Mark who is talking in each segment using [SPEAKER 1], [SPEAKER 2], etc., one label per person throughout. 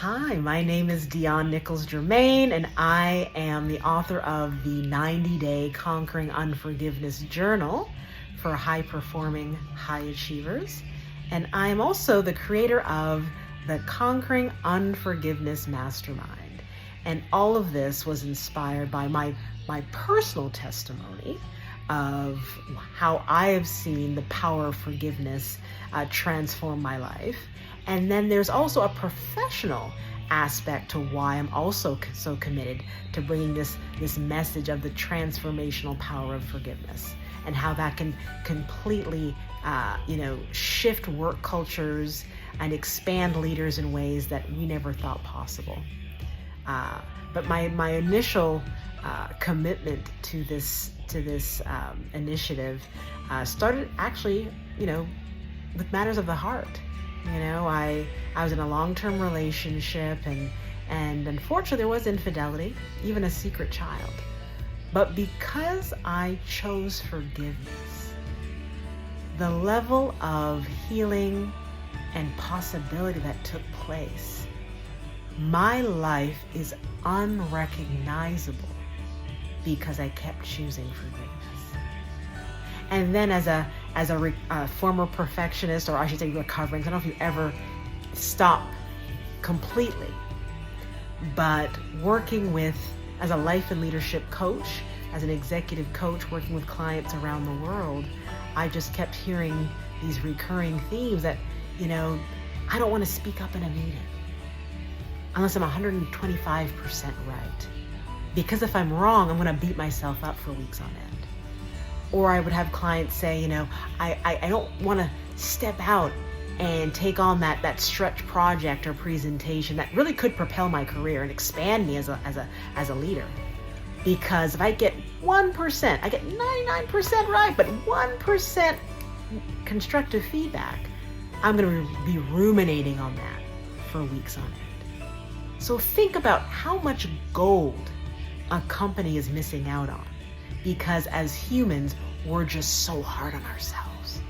[SPEAKER 1] Hi, my name is Dion Nichols Germain, and I am the author of the 90-Day Conquering Unforgiveness Journal for high-performing high achievers. And I am also the creator of the Conquering Unforgiveness Mastermind. And all of this was inspired by my personal testimony of how I have seen the power of forgiveness transform my life. And then there's also a professional aspect to why I'm also so committed to bringing this message of the transformational power of forgiveness and how that can completely, shift work cultures and expand leaders in ways that we never thought possible. But my initial commitment to this initiative started actually, with matters of the heart. I was in a long-term relationship and unfortunately there was infidelity, even a secret child. But because I chose forgiveness, the level of healing and possibility that took place, my life is unrecognizable because I kept choosing forgiveness. And then as a former perfectionist, or I should say recovering, I don't know if you ever stop completely, but working with, as a life and leadership coach, as an executive coach working with clients around the world, I just kept hearing these recurring themes that, I don't want to speak up in a meeting unless I'm 125% right. Because if I'm wrong, I'm going to beat myself up for weeks on end. Or I would have clients say, I don't want to step out and take on that stretch project or presentation that really could propel my career and expand me as a leader. Because if I get 1%, I get 99% right, but 1% constructive feedback, I'm going to be ruminating on that for weeks on end. So think about how much gold a company is missing out on. Because as humans, we're just so hard on ourselves.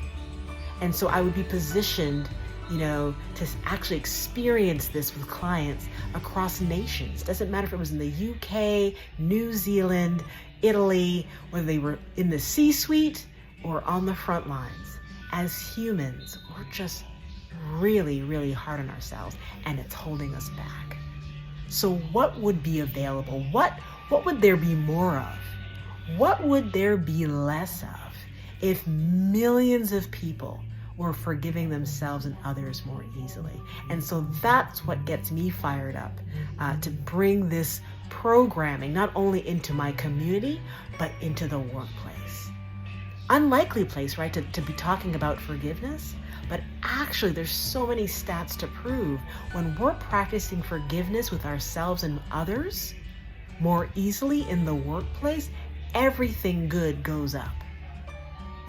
[SPEAKER 1] And so I would be positioned, to actually experience this with clients across nations. Doesn't matter if it was in the UK, New Zealand, Italy, whether they were in the C-suite or on the front lines. As humans, we're just really, really hard on ourselves, and it's holding us back. So what would be available? What would there be more of? What would there be less of if millions of people were forgiving themselves and others more easily? And so that's what gets me fired up to bring this programming not only into my community, but into the workplace. Unlikely place, right, to be talking about forgiveness, but actually there's so many stats to prove when we're practicing forgiveness with ourselves and others more easily in the workplace, everything good goes up.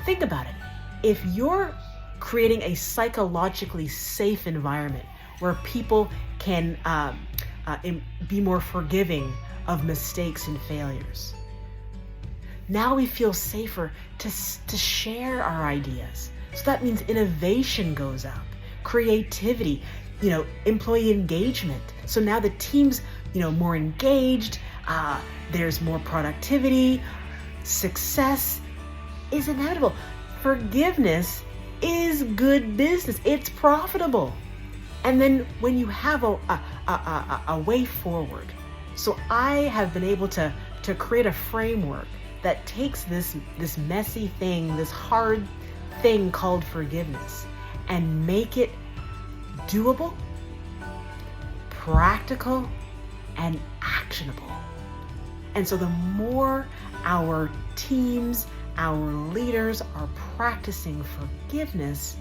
[SPEAKER 1] Think about it. If you're creating a psychologically safe environment where people can be more forgiving of mistakes and failures, now we feel safer to share our ideas. So that means innovation goes up, creativity, employee engagement. So now the team's, more engaged, there's more productivity, success is inevitable. Forgiveness is good business. It's profitable. And then when you have a way forward, so I have been able to create a framework that takes this messy thing, this hard thing called forgiveness, and make it doable, practical, and actionable. And so the more our teams, our leaders are practicing forgiveness,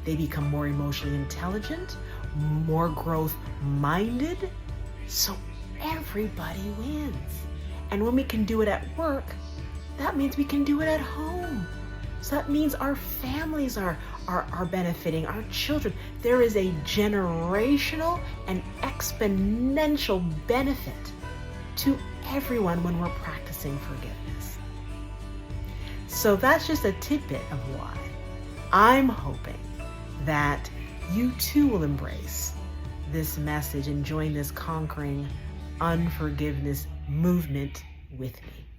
[SPEAKER 1] they become more emotionally intelligent, more growth-minded, so everybody wins. And when we can do it at work, that means we can do it at home. So that means our families are benefiting, our children. There is a generational and exponential benefit to everyone when we're practicing forgiveness. So that's just a tidbit of why I'm hoping that you too will embrace this message and join this conquering unforgiveness movement with me.